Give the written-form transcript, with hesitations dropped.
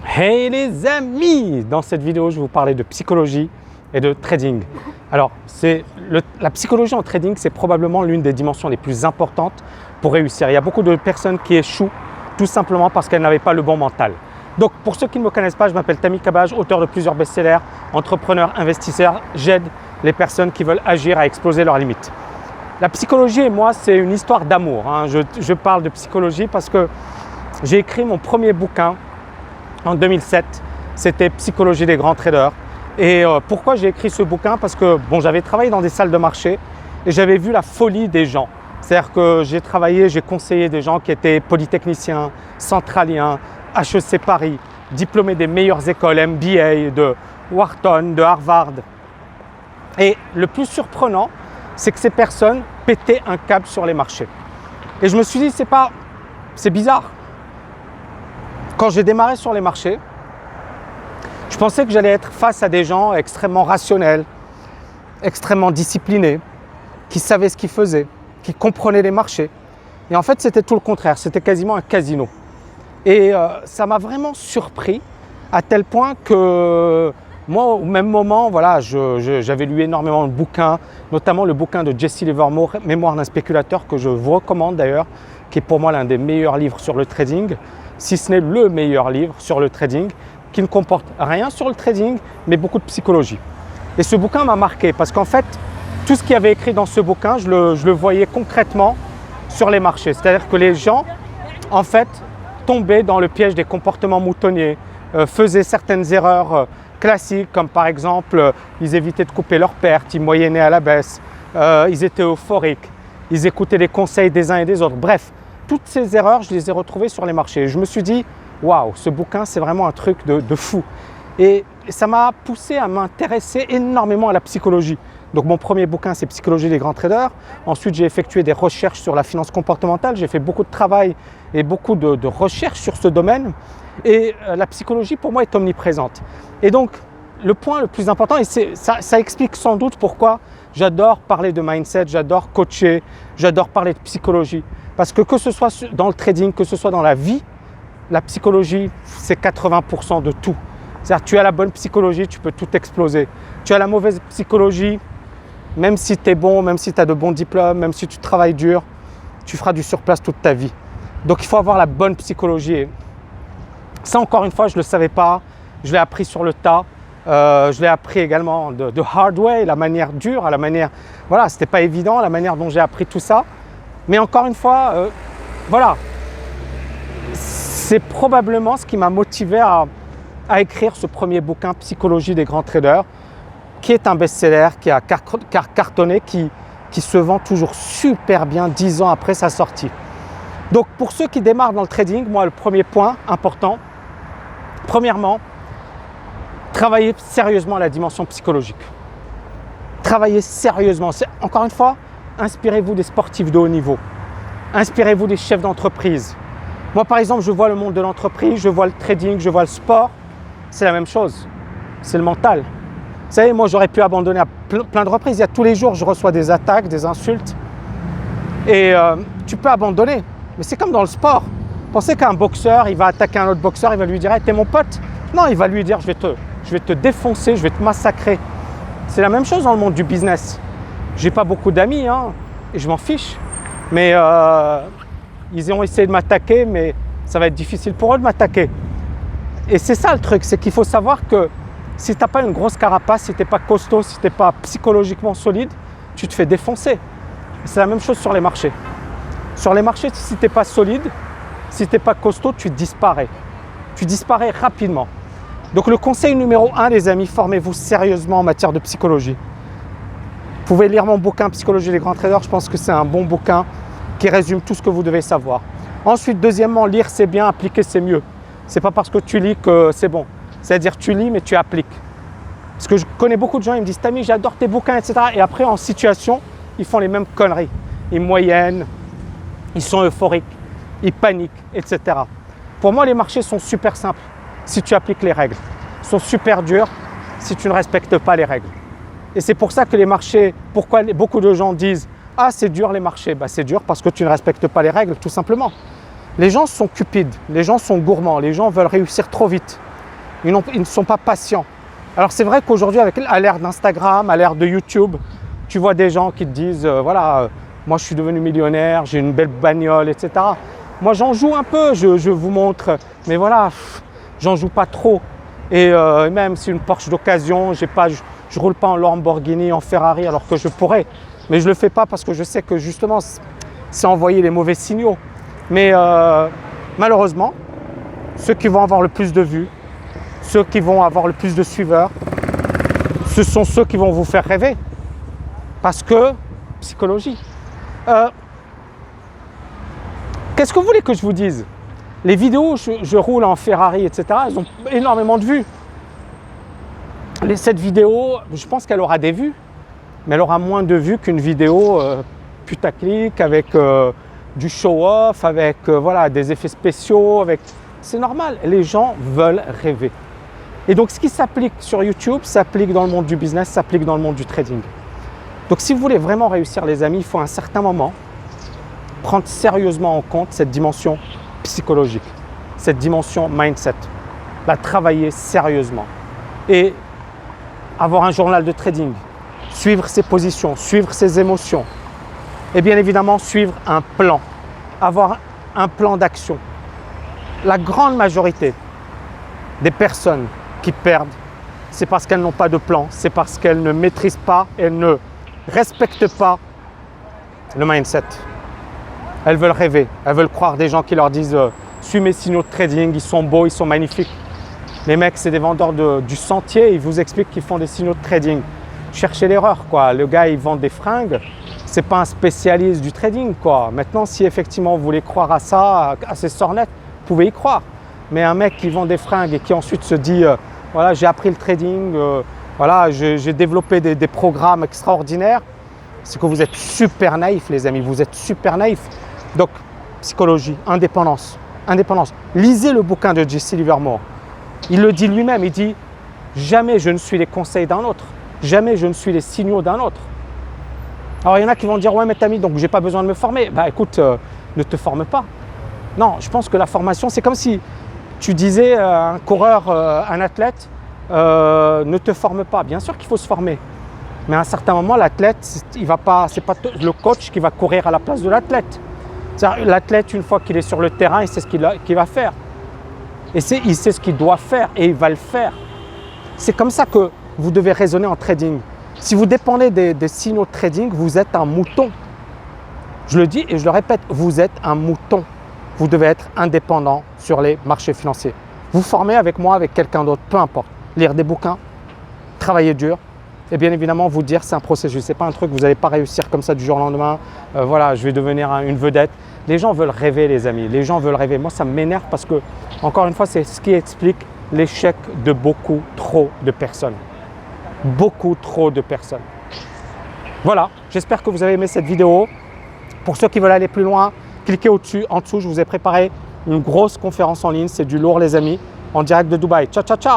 Hey les amis! Dans cette vidéo, je vais vous parler de psychologie et de trading. Alors, la psychologie en trading, c'est probablement l'une des dimensions les plus importantes pour réussir. Il y a beaucoup de personnes qui échouent tout simplement parce qu'elles n'avaient pas le bon mental. Donc, pour ceux qui ne me connaissent pas, je m'appelle Tammy Kabaj, auteur de plusieurs best-sellers, entrepreneur, investisseur. J'aide les personnes qui veulent agir à exploser leurs limites. La psychologie et moi, c'est une histoire d'amour. Je parle de psychologie parce que j'ai écrit mon premier bouquin en 2007, c'était Psychologie des grands traders. Et pourquoi j'ai écrit ce bouquin? Parce que j'avais travaillé dans des salles de marché et j'avais vu la folie des gens. C'est-à-dire que j'ai conseillé des gens qui étaient polytechniciens, centraliens, HEC Paris, diplômés des meilleures écoles, MBA, de Wharton, de Harvard. Et le plus surprenant, c'est que ces personnes pétaient un câble sur les marchés. Et je me suis dit, c'est bizarre. Quand j'ai démarré sur les marchés, je pensais que j'allais être face à des gens extrêmement rationnels, extrêmement disciplinés, qui savaient ce qu'ils faisaient, qui comprenaient les marchés. Et en fait, c'était tout le contraire, c'était quasiment un casino. Et ça m'a vraiment surpris à tel point que moi, au même moment, j'avais lu énormément de bouquins, notamment le bouquin de Jesse Livermore, Mémoire d'un spéculateur, que je vous recommande d'ailleurs, qui est pour moi l'un des meilleurs livres sur le trading, si ce n'est le meilleur livre sur le trading, qui ne comporte rien sur le trading, mais beaucoup de psychologie. Et ce bouquin m'a marqué parce qu'en fait, tout ce qu'il y avait écrit dans ce bouquin, je le voyais concrètement sur les marchés. C'est-à-dire que les gens, en fait, tombaient dans le piège des comportements moutonniers, faisaient certaines erreurs classiques, comme par exemple, ils évitaient de couper leurs pertes, ils moyennaient à la baisse, ils étaient euphoriques, ils écoutaient les conseils des uns et des autres. Bref, toutes ces erreurs, je les ai retrouvées sur les marchés. Je me suis dit, waouh, ce bouquin, c'est vraiment un truc de fou. Et ça m'a poussé à m'intéresser énormément à la psychologie. Donc mon premier bouquin, c'est Psychologie des grands traders. Ensuite, j'ai effectué des recherches sur la finance comportementale. J'ai fait beaucoup de travail et beaucoup de recherches sur ce domaine. Et la psychologie, pour moi, est omniprésente. Et donc, le point le plus important, et ça explique sans doute pourquoi j'adore parler de mindset, j'adore coacher, j'adore parler de psychologie. Parce que ce soit dans le trading, que ce soit dans la vie, la psychologie, c'est 80% de tout. C'est-à-dire, tu as la bonne psychologie, tu peux tout exploser. Tu as la mauvaise psychologie, même si tu es bon, même si tu as de bons diplômes, même si tu travailles dur, tu feras du surplace toute ta vie. Donc, il faut avoir la bonne psychologie. Et ça, encore une fois, je ne le savais pas. Je l'ai appris sur le tas. Je l'ai appris également de hard way, la manière dure, c'était pas évident, la manière dont j'ai appris tout ça. Mais encore une fois, c'est probablement ce qui m'a motivé à écrire ce premier bouquin, Psychologie des grands traders, qui est un best-seller, qui a cartonné, qui se vend toujours super bien 10 ans après sa sortie. Donc pour ceux qui démarrent dans le trading, moi le premier point important, premièrement, travaillez sérieusement la dimension psychologique. Travaillez sérieusement. Encore une fois, inspirez-vous des sportifs de haut niveau. Inspirez-vous des chefs d'entreprise. Moi, par exemple, je vois le monde de l'entreprise, je vois le trading, je vois le sport. C'est la même chose. C'est le mental. Vous savez, moi, j'aurais pu abandonner à plein de reprises. Il y a tous les jours, je reçois des attaques, des insultes. Et tu peux abandonner. Mais c'est comme dans le sport. Pensez qu'un boxeur, il va attaquer un autre boxeur, il va lui dire hey, « t'es mon pote ». Non, il va lui dire « je vais te défoncer, je vais te massacrer ». C'est la même chose dans le monde du business. J'ai pas beaucoup d'amis et je m'en fiche. Mais ils ont essayé de m'attaquer, mais ça va être difficile pour eux de m'attaquer. Et c'est ça le truc, c'est qu'il faut savoir que si tu n'as pas une grosse carapace, si tu n'es pas costaud, si tu n'es pas psychologiquement solide, tu te fais défoncer. C'est la même chose sur les marchés. Sur les marchés, si tu n'es pas solide, si tu n'es pas costaud, tu disparais. Tu disparais rapidement. Donc le conseil numéro 1, les amis, formez-vous sérieusement en matière de psychologie. Vous pouvez lire mon bouquin Psychologie des grands traders, je pense que c'est un bon bouquin qui résume tout ce que vous devez savoir. Ensuite, deuxièmement, lire c'est bien, appliquer c'est mieux. C'est pas parce que tu lis que c'est bon. C'est-à-dire tu lis mais tu appliques. Parce que je connais beaucoup de gens, ils me disent « Tammy, j'adore tes bouquins, etc. » Et après, en situation, ils font les mêmes conneries. Ils moyennent, ils sont euphoriques, ils paniquent, etc. Pour moi, les marchés sont super simples si tu appliques les règles. Ils sont super durs si tu ne respectes pas les règles. Et c'est pour ça que les marchés, pourquoi beaucoup de gens disent « Ah, c'est dur les marchés ». C'est dur parce que tu ne respectes pas les règles, tout simplement. Les gens sont cupides, les gens sont gourmands, les gens veulent réussir trop vite. Ils ne sont pas patients. Alors c'est vrai qu'aujourd'hui, à l'ère d'Instagram, à l'ère de YouTube, tu vois des gens qui te disent voilà, moi je suis devenu millionnaire, j'ai une belle bagnole, etc. Moi j'en joue un peu, je vous montre, mais voilà, j'en joue pas trop. Et même si une Porsche d'occasion, je ne roule pas en Lamborghini, en Ferrari, alors que je pourrais. Mais je ne le fais pas parce que je sais que justement, c'est envoyer les mauvais signaux. Mais malheureusement, ceux qui vont avoir le plus de vues, ceux qui vont avoir le plus de suiveurs, ce sont ceux qui vont vous faire rêver. Parce que, psychologie. Qu'est-ce que vous voulez que je vous dise? Les vidéos, je roule en Ferrari, etc., elles ont énormément de vues. Cette vidéo, je pense qu'elle aura des vues, mais elle aura moins de vues qu'une vidéo putaclic avec du show-off, avec voilà, des effets spéciaux. C'est normal, les gens veulent rêver. Et donc, ce qui s'applique sur YouTube s'applique dans le monde du business, s'applique dans le monde du trading. Donc, si vous voulez vraiment réussir, les amis, il faut à un certain moment prendre sérieusement en compte cette dimension psychologique, cette dimension mindset, la travailler sérieusement et avoir un journal de trading, suivre ses positions, suivre ses émotions et bien évidemment suivre un plan, avoir un plan d'action. La grande majorité des personnes qui perdent, c'est parce qu'elles n'ont pas de plan, c'est parce qu'elles ne maîtrisent pas, elles ne respectent pas le mindset. Elles veulent rêver, elles veulent croire des gens qui leur disent suis mes signaux de trading, ils sont beaux, ils sont magnifiques. Les mecs, c'est des vendeurs du sentier, ils vous expliquent qu'ils font des signaux de trading. Cherchez l'erreur, quoi. Le gars, il vend des fringues, c'est pas un spécialiste du trading, quoi. Maintenant, si effectivement vous voulez croire à ça, à ces sornettes, vous pouvez y croire. Mais un mec qui vend des fringues et qui ensuite se dit voilà, j'ai appris le trading, voilà, j'ai développé des programmes extraordinaires, c'est que vous êtes super naïfs, les amis, vous êtes super naïfs. Donc, psychologie, indépendance, indépendance. Lisez le bouquin de Jesse Livermore. Il le dit lui-même, il dit « Jamais je ne suis les conseils d'un autre, jamais je ne suis les signaux d'un autre. » Alors, il y en a qui vont dire « Ouais, mais Tammy, donc j'ai pas besoin de me former. » Bah écoute, ne te forme pas. Non, je pense que la formation, c'est comme si tu disais à un coureur, un athlète, ne te forme pas. Bien sûr qu'il faut se former. Mais à un certain moment, l'athlète, il va pas, c'est pas le coach qui va courir à la place de l'athlète. L'athlète, une fois qu'il est sur le terrain, il sait ce qu'il va faire. Et il sait ce qu'il doit faire et il va le faire. C'est comme ça que vous devez raisonner en trading. Si vous dépendez des signaux de trading, vous êtes un mouton. Je le dis et je le répète, vous êtes un mouton. Vous devez être indépendant sur les marchés financiers. Vous formez avec moi, avec quelqu'un d'autre, peu importe. Lire des bouquins, travailler dur et bien évidemment vous dire c'est un processus. Ce n'est pas un truc, vous n'allez pas réussir comme ça du jour au lendemain. Voilà, je vais devenir une vedette. Les gens veulent rêver, les amis. Les gens veulent rêver. Moi, ça m'énerve parce que, encore une fois, c'est ce qui explique l'échec de beaucoup trop de personnes. Beaucoup trop de personnes. Voilà, j'espère que vous avez aimé cette vidéo. Pour ceux qui veulent aller plus loin, cliquez au-dessus. En dessous, je vous ai préparé une grosse conférence en ligne. C'est du lourd, les amis, en direct de Dubaï. Ciao, ciao, ciao!